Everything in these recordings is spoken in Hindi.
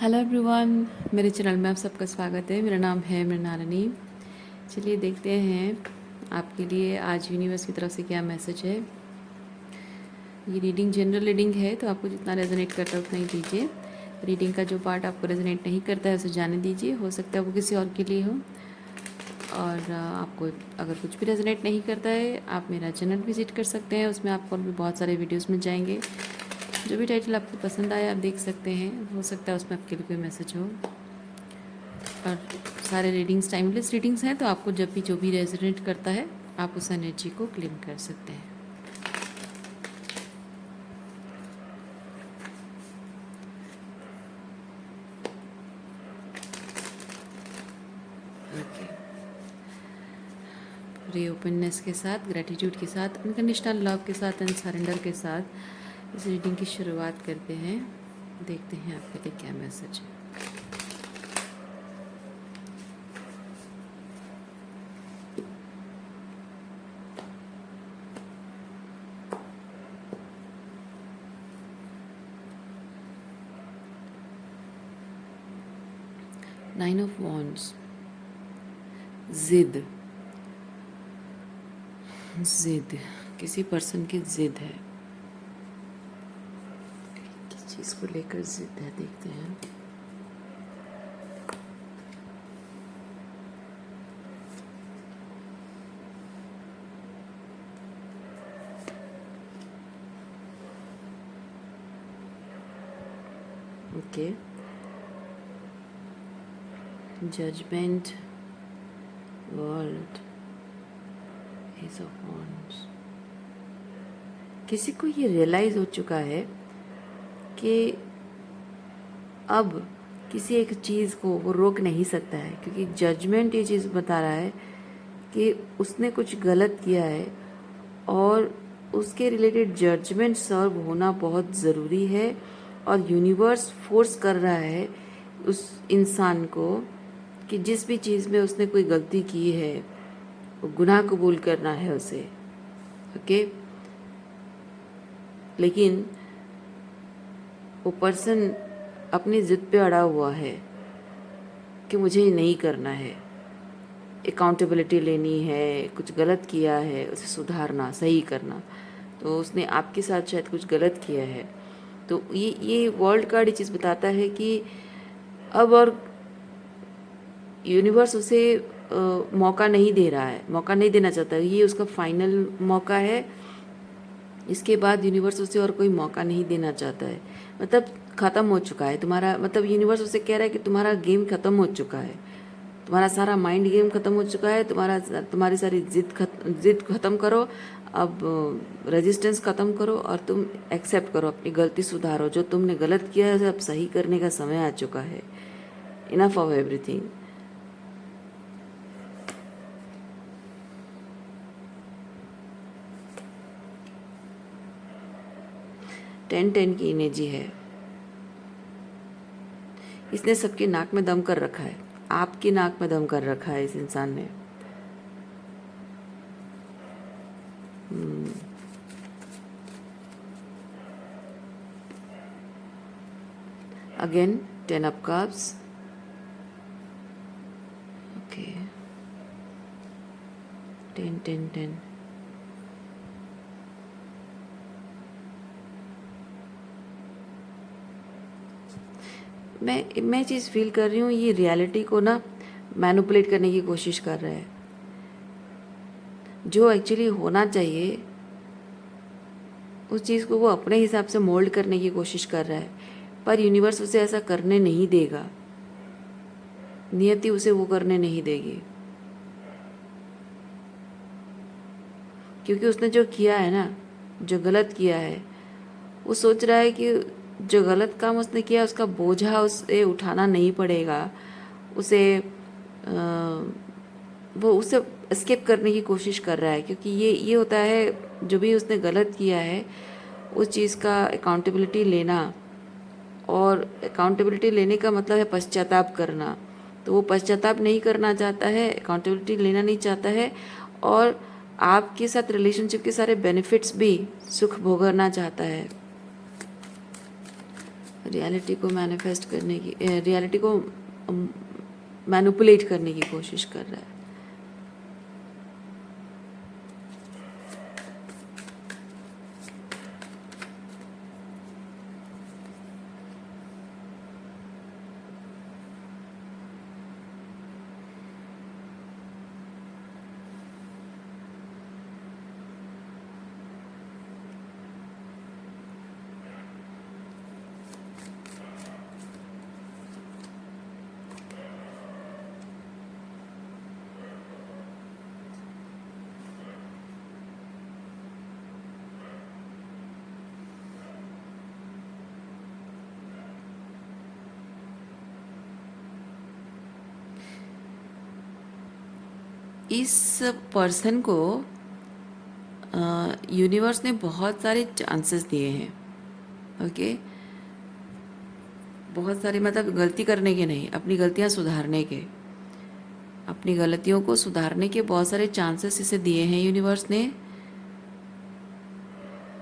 हेलो एवरीवन, मेरे चैनल में आप सबका स्वागत है। मेरा नाम है मृणालिनी। चलिए देखते हैं आपके लिए आज यूनिवर्स की तरफ से क्या मैसेज है। ये रीडिंग जनरल रीडिंग है, तो आपको जितना रेजोनेट करता है उतना ही दीजिए। रीडिंग का जो पार्ट आपको रेजोनेट नहीं करता है उसे जाने दीजिए, हो सकता है वो किसी और के लिए हो। और आपको अगर कुछ भी रेजोनेट नहीं करता है आप मेरा चैनल विजिट कर सकते हैं, उसमें आपको और भी बहुत सारे वीडियोस मिल जाएंगे। जो भी टाइटल आपको पसंद आए आप देख सकते हैं, हो सकता है उसमें आपके लिए कोई मैसेज हो। और सारे रीडिंग्स टाइमलेस रीडिंग्स हैं, तो आपको जब भी जो भी रेजोनेट करता है आप उस एनर्जी को क्लेम कर सकते हैं। ओके, पूरे ओपननेस के साथ, ग्रेटिट्यूड के साथ, अनकंडीशनल लव के साथ एंड सरेंडर के साथ इस रीडिंग की शुरुआत करते हैं। देखते हैं आपके लिए क्या मैसेज है। नाइन ऑफ वॉन्ड्स, जिद जिद किसी पर्सन की जिद है, किस चीज़ को लेकर जिद है, देखते हैं। Okay, judgement, world, age of wands. किसी को ये रियलाइज़ हो चुका है कि अब किसी एक चीज़ को वो रोक नहीं सकता है, क्योंकि जजमेंट ये चीज़ बता रहा है कि उसने कुछ गलत किया है और उसके रिलेटेड जजमेंट सर्व होना बहुत ज़रूरी है। और यूनिवर्स फोर्स कर रहा है उस इंसान को कि जिस भी चीज़ में उसने कोई गलती की है वो गुनाह कबूल करना है उसे। ओके, लेकिन वो पर्सन अपनी ज़िद पे अड़ा हुआ है कि मुझे ये नहीं करना है, अकाउंटेबिलिटी लेनी है, कुछ गलत किया है उसे सुधारना, सही करना। तो उसने आपके साथ शायद कुछ गलत किया है। तो ये वर्ल्ड कार्ड ये चीज़ बताता है कि अब और यूनिवर्स उसे मौका नहीं दे रहा है, मौका नहीं देना चाहता। ये उसका फाइनल मौका है, इसके बाद यूनिवर्स उसे और कोई मौका नहीं देना चाहता है। मतलब ख़त्म हो चुका है तुम्हारा, मतलब यूनिवर्स उसे कह रहा है कि तुम्हारा गेम ख़त्म हो चुका है, तुम्हारा सारा माइंड गेम ख़त्म हो चुका है, तुम्हारी सारी जिद ख़त्म करो, अब रेजिस्टेंस ख़त्म करो और तुम एक्सेप्ट करो, अपनी गलती सुधारो। जो तुमने गलत किया है उसे अब सही करने का समय आ चुका है। Enough of everything. टेन की एनर्जी है। इसने सबकी नाक में दम कर रखा है, आपकी नाक में दम कर रखा है इस इंसान ने। Again 10 of cups. ओके, 10 मैं चीज़ फील कर रही हूँ, ये रियलिटी को ना मैनिपुलेट करने की कोशिश कर रहा है। जो एक्चुअली होना चाहिए उस चीज़ को वो अपने हिसाब से मोल्ड करने की कोशिश कर रहा है, पर यूनिवर्स उसे ऐसा करने नहीं देगा, नियति उसे वो करने नहीं देगी। क्योंकि उसने जो किया है ना, जो गलत किया है, वो सोच रहा है कि जो गलत काम उसने किया उसका बोझा उसे उठाना नहीं पड़ेगा, उसे वो उसे एस्केप करने की कोशिश कर रहा है। क्योंकि ये होता है, जो भी उसने गलत किया है उस चीज़ का अकाउंटेबिलिटी लेना, और अकाउंटेबिलिटी लेने का मतलब है पश्चाताप करना। तो वो पश्चाताप नहीं करना चाहता है, अकाउंटेबिलिटी लेना नहीं चाहता है, और आपके साथ रिलेशनशिप के सारे बेनिफिट्स भी सुख भोगना चाहता है। रियलिटी को मैनिफेस्ट करने की, रियलिटी को मैनिपुलेट करने की कोशिश कर रहा है। इस पर्सन को यूनिवर्स ने बहुत सारे चांसेस दिए हैं। ओके, बहुत सारे, मतलब गलती करने के नहीं, अपनी गलतियां सुधारने के, अपनी गलतियों को सुधारने के बहुत सारे चांसेस इसे दिए हैं यूनिवर्स ने।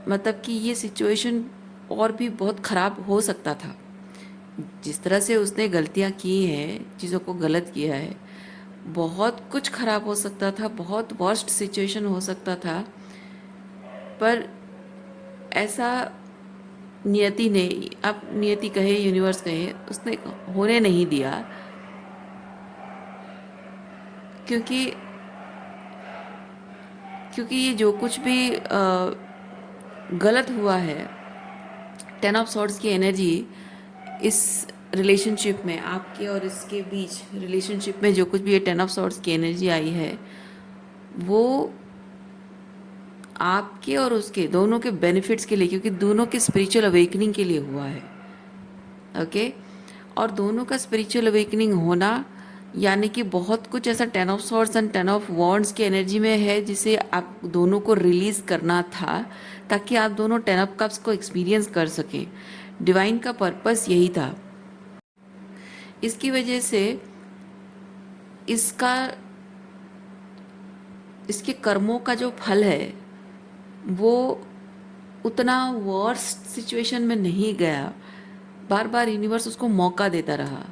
मतलब कि ये सिचुएशन और भी बहुत ख़राब हो सकता था। जिस तरह से उसने गलतियां की हैं, चीज़ों को गलत किया है, बहुत कुछ ख़राब हो सकता था, बहुत वर्स्ट सिचुएशन हो सकता था। पर ऐसा नियति ने, अब नियति कहे, यूनिवर्स कहे, उसने होने नहीं दिया। क्योंकि क्योंकि ये जो कुछ भी गलत हुआ है, 10 ऑफ सॉर्ड्स की एनर्जी इस रिलेशनशिप में, आपके और इसके बीच रिलेशनशिप में जो कुछ भी ये 10 ऑफ सॉर्ड्स की एनर्जी आई है, वो आपके और उसके दोनों के बेनिफिट्स के लिए, क्योंकि दोनों के स्पिरिचुअल अवेकनिंग के लिए हुआ है। ओके, और दोनों का स्पिरिचुअल अवेकनिंग होना यानी कि बहुत कुछ ऐसा 10 of swords and 10 of wands की एनर्जी में है जिसे आप दोनों को रिलीज करना था, ताकि आप दोनों 10 ऑफ कप्स को एक्सपीरियंस कर सकें। डिवाइन का पर्पस यही था। इसकी वजह से इसके कर्मों का जो फल है वो उतना वर्स्ट सिचुएशन में नहीं गया। बार बार यूनिवर्स उसको मौका देता रहा।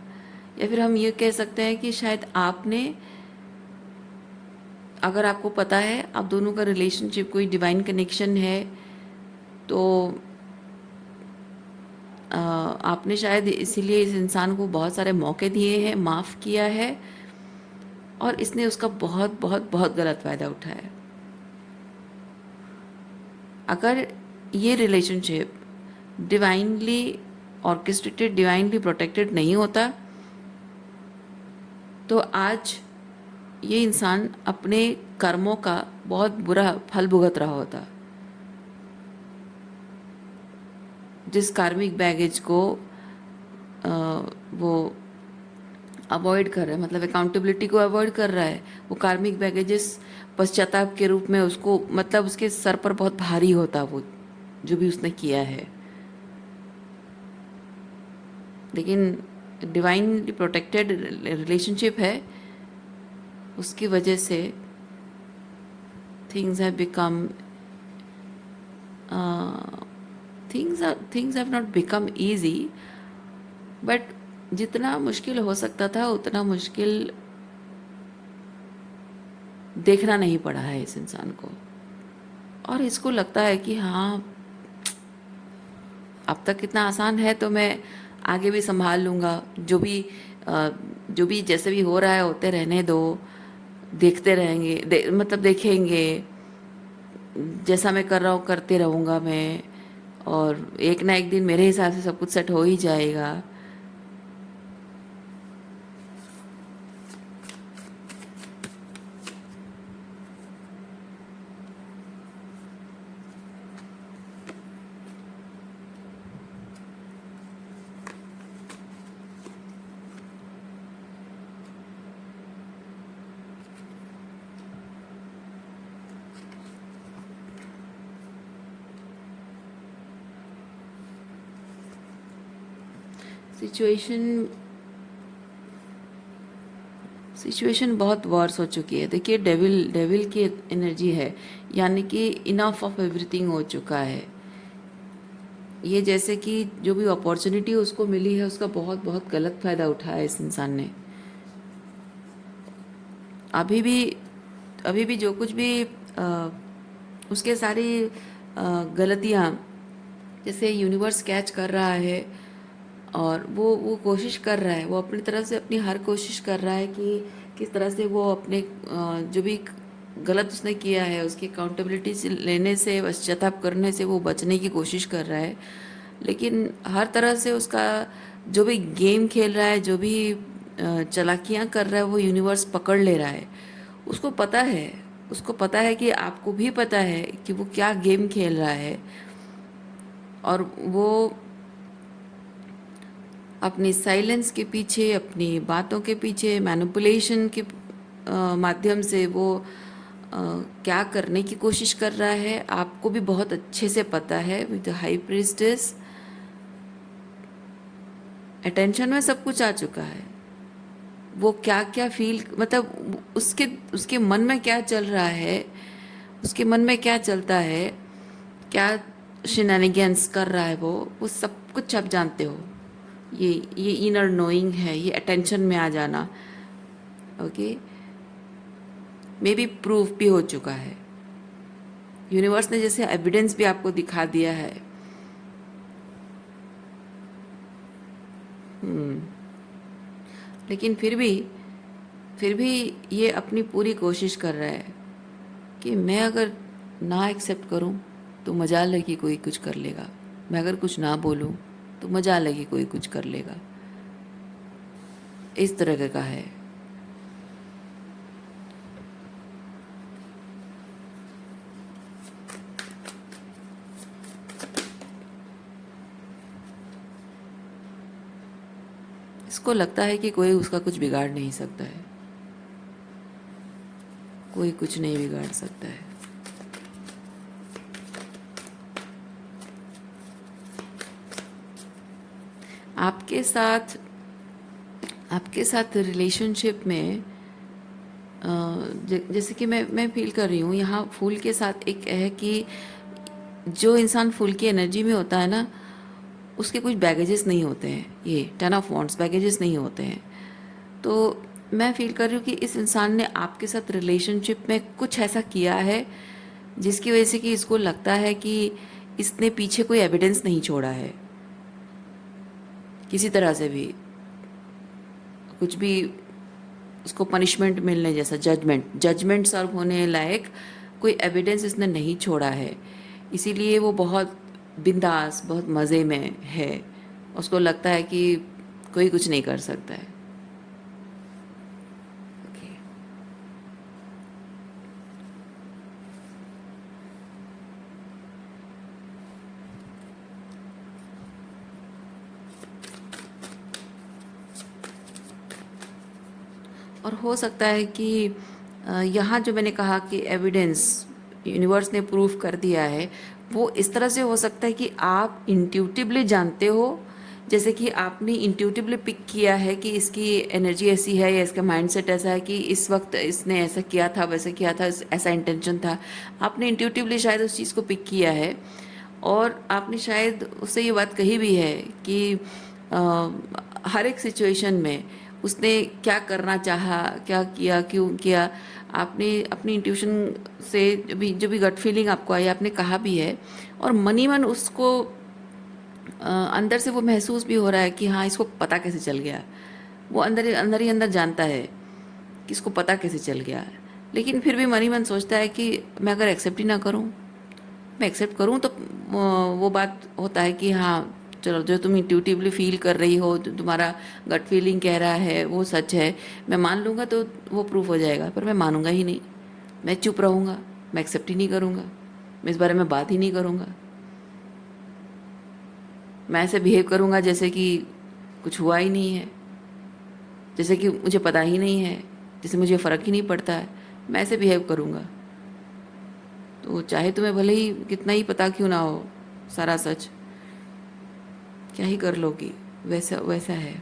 या फिर हम ये कह सकते हैं कि शायद आपने, अगर आपको पता है आप दोनों का रिलेशनशिप कोई डिवाइन कनेक्शन है, तो आपने शायद इसीलिए इस इंसान को बहुत सारे मौके दिए हैं, माफ़ किया है, और इसने उसका बहुत बहुत बहुत गलत फ़ायदा उठाया। अगर ये relationship divinely orchestrated, divinely protected नहीं होता, तो आज ये इंसान अपने कर्मों का बहुत बुरा फल भुगत रहा होता। जिस कार्मिक बैगेज को वो अवॉइड कर रहा है, मतलब अकाउंटेबिलिटी को अवॉइड कर रहा है, वो कार्मिक बैगेजेस पश्चाताप के रूप में उसको, मतलब उसके सर पर बहुत भारी होता वो जो भी उसने किया है। लेकिन डिवाइनली प्रोटेक्टेड रिलेशनशिप है, उसकी वजह से things have become things have not become easy, but जितना मुश्किल हो सकता था उतना मुश्किल देखना नहीं पड़ा है इस इंसान को। और इसको लगता है कि हाँ, अब तक इतना आसान है तो मैं आगे भी संभाल लूँगा, जो भी जैसे भी हो रहा है होते रहने दो, देखते रहेंगे, मतलब देखेंगे, जैसा मैं कर रहा हूँ करते रहूँगा मैं, और एक ना एक दिन मेरे हिसाब से सब कुछ सेट हो ही जाएगा। सिचुएशन बहुत वर्स हो चुकी है। देखिए, डेविल की एनर्जी है, यानी कि इनफ ऑफ एवरीथिंग हो चुका है। ये जैसे कि जो भी अपॉर्चुनिटी उसको मिली है उसका बहुत बहुत गलत फ़ायदा उठाया इस इंसान ने। अभी भी अभी भी जो कुछ भी उसके सारी गलतियाँ, जैसे यूनिवर्स कैच कर रहा है और वो कोशिश कर रहा है, वो अपनी तरफ से अपनी हर कोशिश कर रहा है कि किस तरह से वो अपने जो भी गलत उसने किया है उसकी अकाउंटेबिलिटी लेने से, पश्चाताप करने से वो बचने की कोशिश कर रहा है। लेकिन हर तरह से उसका जो भी गेम खेल रहा है, जो भी चालाकियाँ कर रहा है, वो यूनिवर्स पकड़ ले रहा है। उसको पता है, उसको पता है कि आपको भी पता है कि वो क्या गेम खेल रहा है, और वो अपनी साइलेंस के पीछे, अपनी बातों के पीछे, मैनिपुलेशन के माध्यम से वो क्या करने की कोशिश कर रहा है आपको भी बहुत अच्छे से पता है। With the high priestess attention में सब कुछ आ चुका है। वो क्या क्या फील, मतलब उसके उसके मन में क्या चल रहा है, उसके मन में क्या चलता है, क्या शिनानिगेंस कर रहा है, वो सब कुछ आप जानते हो। ये इनर नोइंग है, ये अटेंशन में आ जाना। ओके, मे बी प्रूफ भी हो चुका है। यूनिवर्स ने जैसे एविडेंस भी आपको दिखा दिया है। लेकिन फिर भी ये अपनी पूरी कोशिश कर रहा है कि मैं अगर ना एक्सेप्ट करूं तो मजाल है कि कोई कुछ कर लेगा, मैं अगर कुछ ना बोलूं तो मजाल है कि कोई कुछ कर लेगा। इस तरह का है। इसको लगता है कि कोई उसका कुछ बिगाड़ नहीं सकता है, कोई कुछ नहीं बिगाड़ सकता है। आपके साथ आपके साथ रिलेशनशिप में जैसे कि मैं फील कर रही हूँ यहाँ फूल के साथ एक है कि जो इंसान फूल की एनर्जी में होता है ना, उसके कुछ बैगेजेस नहीं होते हैं। ये 10 ऑफ वांड्स बैगेजेस नहीं होते हैं। तो मैं फील कर रही हूँ कि इस इंसान ने आपके साथ रिलेशनशिप में कुछ ऐसा किया है जिसकी वजह से कि इसको लगता है कि इसने पीछे कोई एविडेंस नहीं छोड़ा है, किसी तरह से भी कुछ भी उसको पनिशमेंट मिलने जैसा, जजमेंट सर्व होने लायक कोई एविडेंस इसने नहीं छोड़ा है। इसीलिए वो बहुत बिंदास, बहुत मज़े में है। उसको लगता है कि कोई कुछ नहीं कर सकता है। ओके, और हो सकता है कि यहाँ जो मैंने कहा कि एविडेंस यूनिवर्स ने प्रूफ कर दिया है, वो इस तरह से हो सकता है कि आप इंट्यूटिवली जानते हो, जैसे कि आपने इंट्यूटिवली पिक किया है कि इसकी एनर्जी ऐसी है या इसका माइंडसेट ऐसा है कि इस वक्त इसने ऐसा किया था, वैसा किया था, ऐसा इंटेंशन था। आपने इंट्यूटिवली शायद उस चीज़ को पिक किया है, और आपने शायद उससे ये बात कही भी है कि अ, हर एक सिचुएशन में उसने क्या करना चाहा, क्या किया, क्यों किया। आपने अपनी इंट्यूशन से जो भी गट फीलिंग आपको आई, आपने कहा भी है, और मनी मन उसको अंदर से वो महसूस भी हो रहा है कि हाँ, इसको पता कैसे चल गया। वो अंदर ही अंदर जानता है कि इसको पता कैसे चल गया। लेकिन फिर भी मनी मन सोचता है कि मैं अगर एक्सेप्ट ही ना करूँ, मैं एक्सेप्ट करूँ तो वो बात होता है कि हाँ, चलो, जो तुम इंट्यूटिवली फील कर रही हो, जो तुम्हारा गट फीलिंग कह रहा है वो सच है, मैं मान लूँगा तो वो प्रूफ हो जाएगा। पर मैं मानूंगा ही नहीं, मैं चुप रहूँगा, मैं एक्सेप्ट ही नहीं करूँगा, मैं इस बारे में बात ही नहीं करूँगा। मैं ऐसे बिहेव करूँगा जैसे कि कुछ हुआ ही नहीं है, जैसे कि मुझे पता ही नहीं है, जैसे मुझे फ़र्क ही नहीं पड़ता है। मैं ऐसे बिहेव करूँगा। तो चाहे तुम्हें भले ही कितना ही पता क्यों ना हो सारा सच, क्या ही कर लोगी, वैसा वैसा है।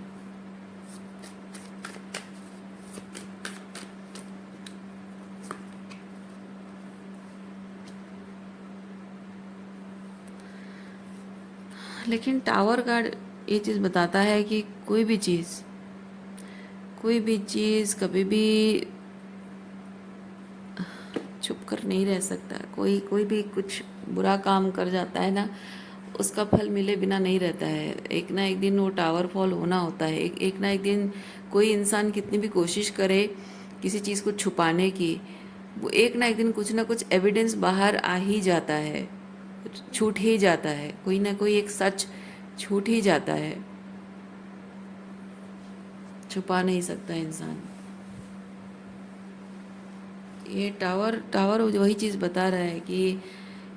लेकिन टावर का ये चीज़ बताता है कि कोई भी चीज़ कभी भी छुप कर नहीं रह सकता। कोई कोई भी कुछ बुरा काम कर जाता है ना, उसका फल मिले बिना नहीं रहता है। एक ना एक दिन वो टावर फॉल होना होता है। एक ना एक दिन कोई इंसान कितनी भी कोशिश करे किसी चीज़ को छुपाने की, वो एक ना एक दिन कुछ ना कुछ एविडेंस बाहर आ ही जाता है, छूट ही जाता है। कोई ना कोई एक सच छूट ही जाता है, छुपा नहीं सकता इंसान। ये टावर टावर वही चीज़ बता रहा है कि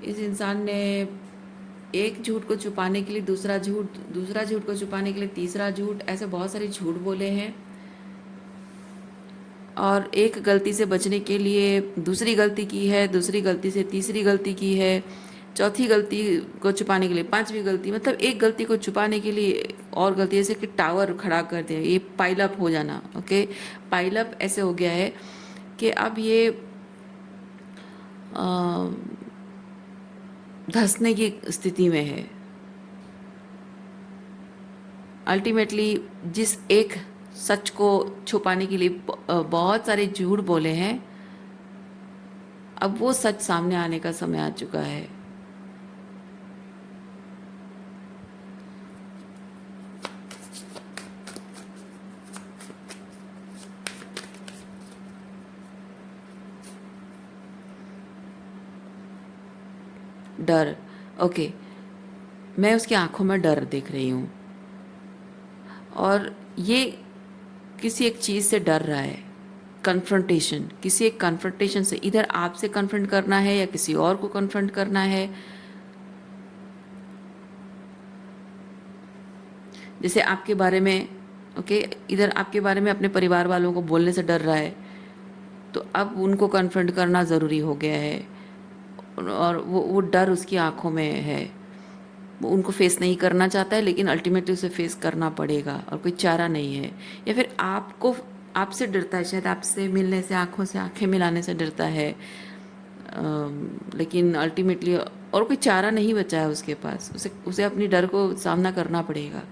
इस इंसान ने एक झूठ को छुपाने के लिए दूसरा झूठ को छुपाने के लिए तीसरा झूठ, ऐसे बहुत सारे झूठ बोले हैं। और एक गलती से बचने के लिए दूसरी गलती की है, दूसरी गलती से तीसरी गलती की है, चौथी गलती को छुपाने के लिए पांचवी गलती, मतलब एक गलती को छुपाने के लिए और गलती, जैसे कि टावर खड़ा कर दिया, ये पाइल अप हो जाना। ओके, पाइल अप ऐसे हो गया है कि अब ये धंसने की स्थिति में है। अल्टीमेटली जिस एक सच को छुपाने के लिए बहुत सारे झूठ बोले हैं, अब वो सच सामने आने का समय आ चुका है। डर, ओके, मैं उसकी आंखों में डर देख रही हूँ और ये किसी एक चीज़ से डर रहा है। कन्फ्रंटेशन, किसी एक कन्फ्रंटेशन से, इधर आपसे कन्फ्रंट करना है या किसी और को कन्फ्रंट करना है। जैसे आपके बारे में, ओके, इधर आपके बारे में अपने परिवार वालों को बोलने से डर रहा है, तो अब उनको कन्फ्रंट करना ज़रूरी हो गया है। और वो डर उसकी आंखों में है, वो उनको फेस नहीं करना चाहता है, लेकिन अल्टीमेटली उसे फेस करना पड़ेगा और कोई चारा नहीं है। या फिर आपसे डरता है, शायद आपसे मिलने से, आंखों से आंखें मिलाने से डरता है, लेकिन अल्टीमेटली और कोई चारा नहीं बचा है उसके पास, उसे अपनी डर को सामना करना पड़ेगा।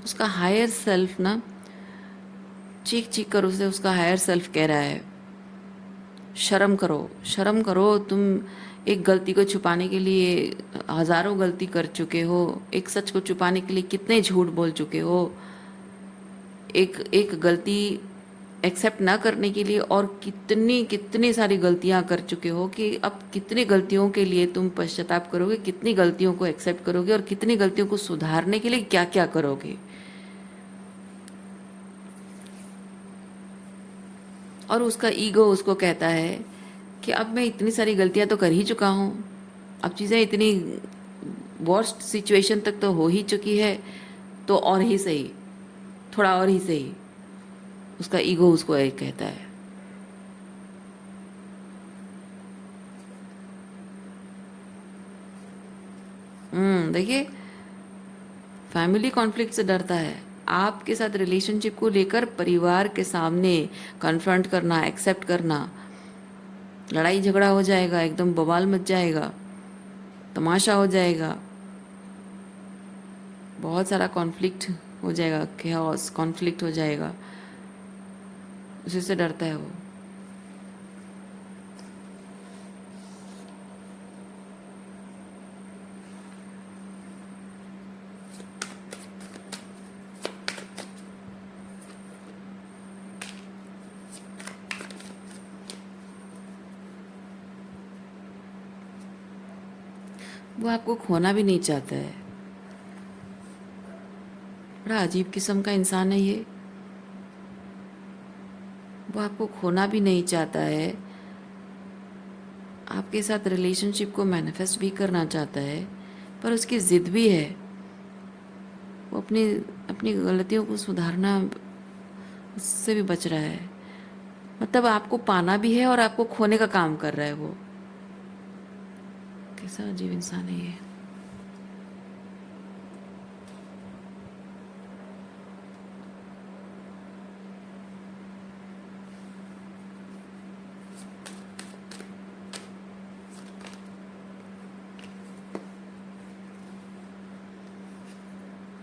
उसका हायर सेल्फ ना चीख चीख कर उसे उसका हायर सेल्फ कह रहा है, शर्म करो, शर्म करो, तुम एक गलती को छुपाने के लिए हजारों गलती कर चुके हो, एक सच को छुपाने के लिए कितने झूठ बोल चुके हो, एक एक गलती एक्सेप्ट ना करने के लिए और कितनी कितनी सारी गलतियां कर चुके हो कि अब कितनी गलतियों के लिए तुम पश्चाताप करोगे, कितनी गलतियों को एक्सेप्ट करोगे और कितनी गलतियों को सुधारने के लिए क्या क्या करोगे। और उसका ईगो उसको कहता है कि अब मैं इतनी सारी गलतियां तो कर ही चुका हूँ, अब चीज़ें इतनी वर्स्ट सिचुएशन तक तो हो ही चुकी है, तो और ही सही, थोड़ा और ही सही, उसका ईगो उसको एक कहता है। देखिए, फैमिली कॉन्फ्लिक्ट से डरता है। आपके साथ रिलेशनशिप को लेकर परिवार के सामने कन्फ्रंट करना, एक्सेप्ट करना, लड़ाई झगड़ा हो जाएगा, एकदम बवाल मच जाएगा, तमाशा हो जाएगा, बहुत सारा कॉन्फ्लिक्ट हो जाएगा, केओस कॉन्फ्लिक्ट हो जाएगा, उसी से डरता है वो। वो आपको खोना भी नहीं चाहता है। बड़ा अजीब किस्म का इंसान है ये। वो आपको खोना भी नहीं चाहता है, आपके साथ रिलेशनशिप को मैनिफेस्ट भी करना चाहता है, पर उसकी ज़िद भी है। वो अपनी अपनी गलतियों को सुधारना, उससे भी बच रहा है। मतलब आपको पाना भी है और आपको खोने का काम कर रहा है वो। कैसा अजीब इंसान है ये।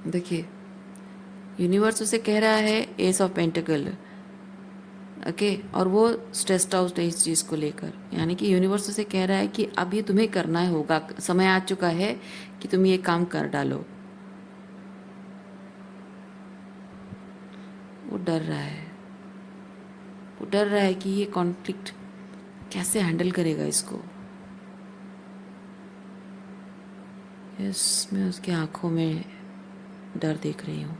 देखिए, यूनिवर्स उसे कह रहा है एस ऑफ पेंटिकल, ओके, और वो स्ट्रेस्ड आउट है इस चीज़ को लेकर। यानी कि यूनिवर्स उसे कह रहा है कि अब ये तुम्हें करना है, होगा, समय आ चुका है कि तुम ये काम कर डालो। वो डर रहा है, वो डर रहा है कि ये कॉन्फ्लिक्ट कैसे हैंडल करेगा इसको। यस, मैं उसकी आंखों में डर देख रही हूँ।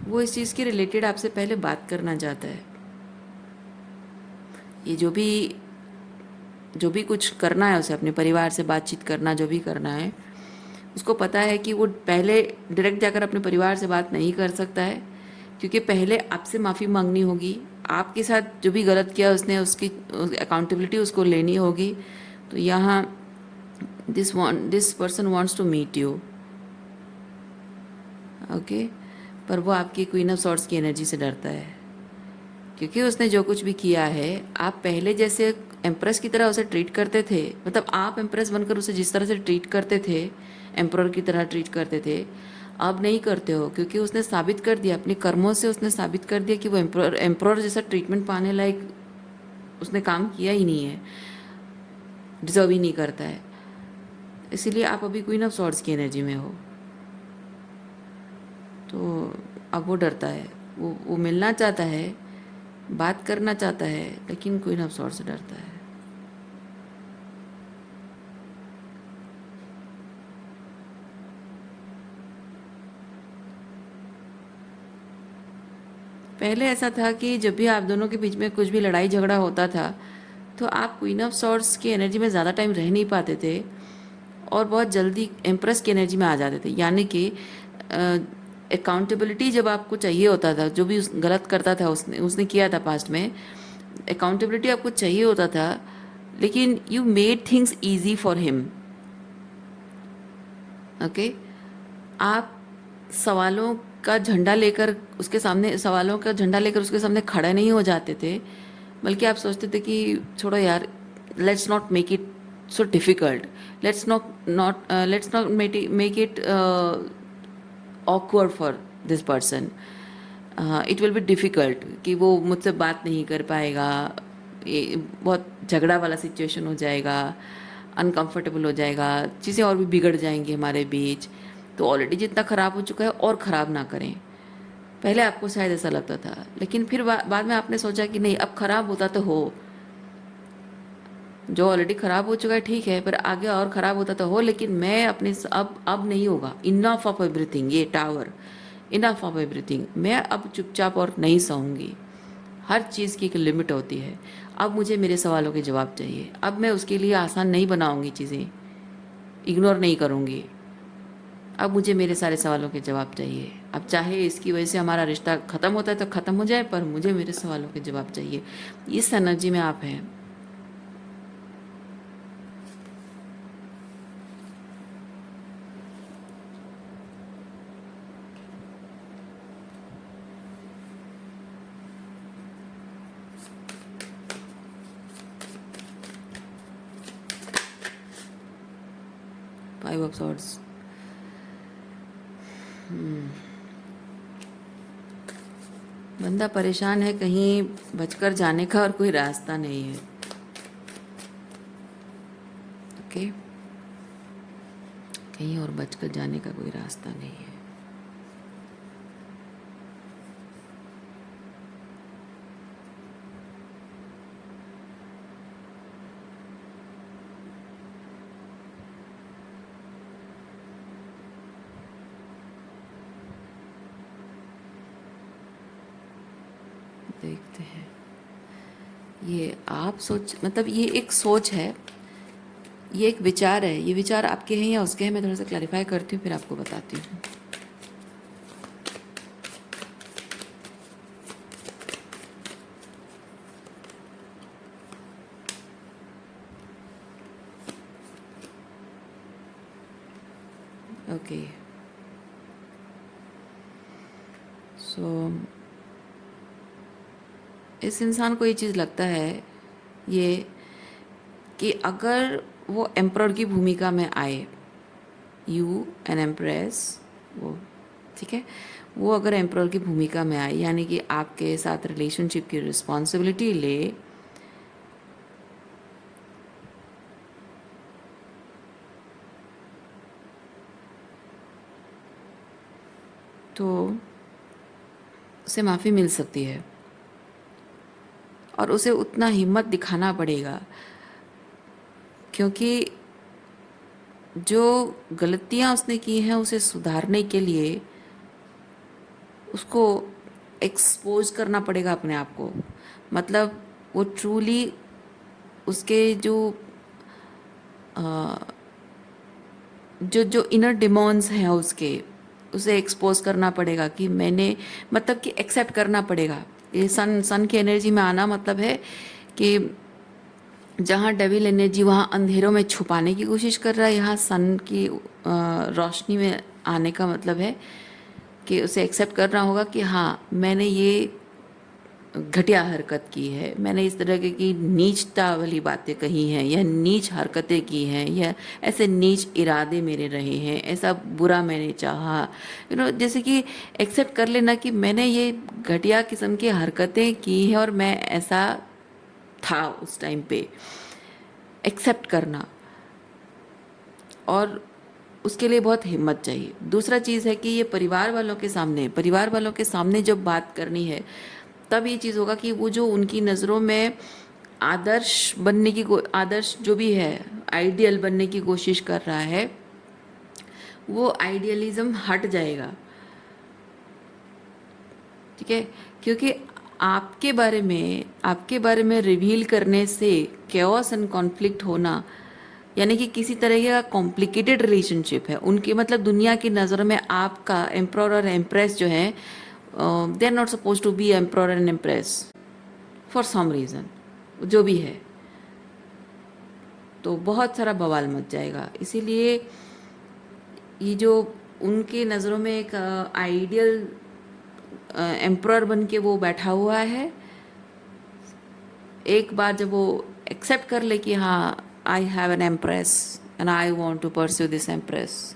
वो इस चीज़ के रिलेटेड आपसे पहले बात करना चाहता है। ये जो भी कुछ करना है उसे, अपने परिवार से बातचीत करना, जो भी करना है, उसको पता है कि वो पहले डायरेक्ट जाकर अपने परिवार से बात नहीं कर सकता है, क्योंकि पहले आपसे माफ़ी मांगनी होगी। आपके साथ जो भी गलत किया उसने, उसकी अकाउंटेबिलिटी उसको लेनी होगी। तो यहाँ this person wants to meet you, okay, पर वो आपकी क्वीन ऑफ सॉर्ड्स की एनर्जी से डरता है, क्योंकि उसने जो कुछ भी किया है, आप पहले जैसे एम्प्रेस की तरह उसे ट्रीट करते थे, मतलब आप एम्प्रेस बनकर उसे जिस तरह से ट्रीट करते थे, एम्प्रर की तरह ट्रीट करते थे, अब नहीं करते हो, क्योंकि उसने साबित कर दिया, अपने कर्मों से उसने साबित कर दिया कि वो एम्प्रर जैसा ट्रीटमेंट पाने लायक उसने काम किया ही नहीं है, डिजर्व ही नहीं करता है। इसीलिए आप अभी क्वीन ऑफ सॉर्ड्स की एनर्जी में हो। तो अब वो डरता है, वो मिलना चाहता है, बात करना चाहता है, लेकिन क्वीन ऑफ सॉर्ड्स से डरता है। पहले ऐसा था कि जब भी आप दोनों के बीच में कुछ भी लड़ाई झगड़ा होता था, तो आप क्वीन ऑफ सॉर्ड्स की एनर्जी में ज़्यादा टाइम रह नहीं पाते थे और बहुत जल्दी एम्प्रेस की एनर्जी में आ जाते थे। यानी कि अकाउंटेबिलिटी जब आपको चाहिए होता था, जो भी गलत करता था उसने उसने किया था पास्ट में, अकाउंटेबिलिटी आपको चाहिए होता था, लेकिन you made things easy for him, okay. आप सवालों का झंडा लेकर उसके सामने, सवालों का झंडा लेकर उसके सामने खड़े नहीं हो जाते थे, बल्कि आप सोचते थे कि छोड़ो यार, let's not make it so difficult, let's not make it awkward for this person, it will be difficult, कि वो मुझसे बात नहीं कर पाएगा, ये बहुत झगड़ा वाला सिचुएशन हो जाएगा, अनकंफर्टेबल हो जाएगा, चीज़ें और भी बिगड़ जाएंगी हमारे बीच, तो ऑलरेडी जितना ख़राब हो चुका है और ख़राब ना करें। पहले आपको शायद ऐसा लगता था, लेकिन फिर बाद में आपने सोचा कि नहीं, अब ख़राब होता तो हो, जो ऑलरेडी ख़राब हो चुका है ठीक है, पर आगे और ख़राब होता तो हो, लेकिन मैं अपने अब नहीं होगा, इनफ ऑफ एवरीथिंग, ये टावर, इनफ ऑफ एवरीथिंग, मैं अब चुपचाप और नहीं सहूँगी। हर चीज़ की एक लिमिट होती है। अब मुझे मेरे सवालों के जवाब चाहिए, अब मैं उसके लिए आसान नहीं बनाऊँगी चीज़ें, इग्नोर नहीं करूँगी, अब मुझे मेरे सारे सवालों के जवाब चाहिए। अब चाहे इसकी वजह से हमारा रिश्ता ख़त्म होता है तो ख़त्म हो जाए, पर मुझे मेरे सवालों के जवाब चाहिए। इस एनर्जी में आप हैं। फाइव ऑफ सॉर्ड्स, बंदा परेशान है, कहीं बचकर जाने का और कोई रास्ता नहीं है, ओके, कहीं और बचकर जाने का कोई रास्ता नहीं है। देखते हैं, ये आप सोच, मतलब ये एक सोच है, ये एक विचार है, ये विचार आपके हैं या उसके हैं, मैं थोड़ा सा क्लैरिफाई करती हूँ फिर आपको बताती हूँ। ओके, सो इस इंसान को ये चीज़ लगता है ये कि अगर वो एम्परर की भूमिका में आए, यू एन एम्प्रेस, वो ठीक है, वो अगर एम्परर की भूमिका में आए यानी कि आपके साथ रिलेशनशिप की रिस्पॉन्सिबिलिटी ले, तो उसे माफ़ी मिल सकती है और उसे उतना हिम्मत दिखाना पड़ेगा, क्योंकि जो गलतियां उसने की हैं उसे सुधारने के लिए उसको एक्सपोज करना पड़ेगा अपने आप को। मतलब वो ट्रूली उसके जो इनर डिमॉन्स हैं उसके, उसे एक्सपोज करना पड़ेगा कि मैंने, मतलब कि एक्सेप्ट करना पड़ेगा। ये सन की एनर्जी में आना मतलब है कि जहाँ डेविल एनर्जी वहाँ अंधेरों में छुपाने की कोशिश कर रहा है, यहाँ सन की रोशनी में आने का मतलब है कि उसे एक्सेप्ट करना होगा कि हाँ मैंने ये घटिया हरकत की है, मैंने इस तरह की नीचता वाली बातें कही हैं, या नीच हरकतें की हैं, या ऐसे नीच इरादे मेरे रहे हैं, ऐसा बुरा मैंने चाहा, जैसे कि एक्सेप्ट कर लेना कि मैंने ये घटिया किस्म की हरकतें की हैं और मैं ऐसा था उस टाइम पे, एक्सेप्ट करना। और उसके लिए बहुत हिम्मत चाहिए। दूसरा चीज़ है कि ये परिवार वालों के सामने जब बात करनी है तब ये चीज़ होगा कि वो जो उनकी नज़रों में आदर्श जो भी है, आइडियल बनने की कोशिश कर रहा है, वो आइडियलिज्म हट जाएगा, ठीक है, क्योंकि आपके बारे में रिवील करने से कैओस एंड कॉन्फ्लिक्ट होना, यानी कि किसी तरह का कॉम्प्लिकेटेड रिलेशनशिप है उनके, मतलब दुनिया की नज़रों में आपका एम्प्रर और एम्प्रेस जो है, they are not suppose to be emperor and empress for some reason, जो भी है, तो बहुत सारा बवाल मच जाएगा। इसीलिए ये जो उनके नज़रों में एक आइडियल एम्प्रर बन के वो बैठा हुआ है, एक बार जब वो एक्सेप्ट कर ले कि हाँ I have an empress and I want to pursue this empress,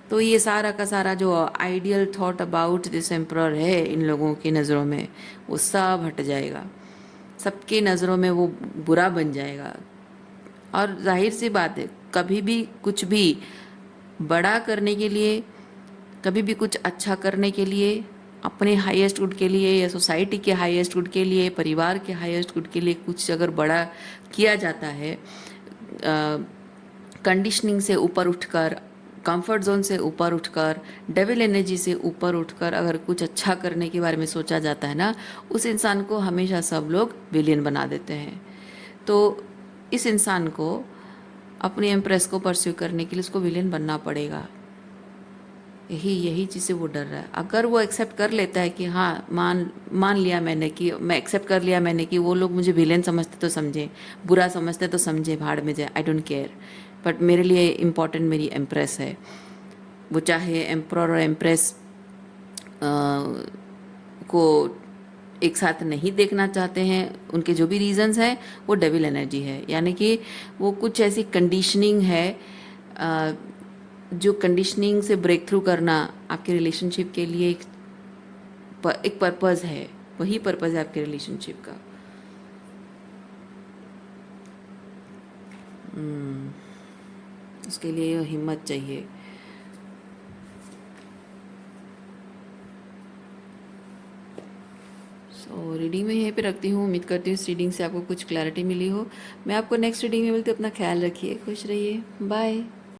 तो ये सारा का सारा जो ideal thought about this emperor है इन लोगों की नज़रों में, वो सब हट जाएगा, सबकी नज़रों में वो बुरा बन जाएगा। और जाहिर सी बात है, कभी भी कुछ भी बड़ा करने के लिए, कभी भी कुछ अच्छा करने के लिए, अपने हाईएस्ट गुड के लिए या सोसाइटी के हाईएस्ट गुड के लिए, परिवार के हाईएस्ट गुड के लिए कुछ अगर बड़ा किया जाता है, कंडीशनिंग से ऊपर उठकर, कंफर्ट जोन से ऊपर उठकर, डेविल एनर्जी से ऊपर उठकर अगर कुछ अच्छा करने के बारे में सोचा जाता है ना, उस इंसान को हमेशा सब लोग विलियन बना देते हैं। तो इस इंसान को अपनी एम्प्रेस को परस्यू करने के लिए उसको विलेन बनना पड़ेगा। यही चीज़ से वो डर रहा है। अगर वो एक्सेप्ट कर लेता है कि हाँ मान लिया मैंने, कि मैं एक्सेप्ट कर लिया मैंने कि वो लोग मुझे विलेन समझते तो समझे, बुरा समझते तो समझे, भाड़ में जाए, आई डोंट केयर, बट मेरे लिए इम्पॉर्टेंट मेरी एम्प्रेस है। वो चाहे एम्प्रर और एम्प्रेस को एक साथ नहीं देखना चाहते हैं, उनके जो भी रीजंस हैं, वो डेविल एनर्जी है, यानी कि वो कुछ ऐसी कंडीशनिंग है, जो कंडीशनिंग से ब्रेक थ्रू करना आपके रिलेशनशिप के लिए एक पर्पज़ है, वही पर्पज़ है आपके रिलेशनशिप का। उसके लिए हिम्मत चाहिए। सो रीडिंग में यहीं पे रखती हूँ। उम्मीद करती हूँ इस रीडिंग से आपको कुछ क्लैरिटी मिली हो। मैं आपको नेक्स्ट रीडिंग में मिलती हूँ। अपना ख्याल रखिए, खुश रहिए, बाय।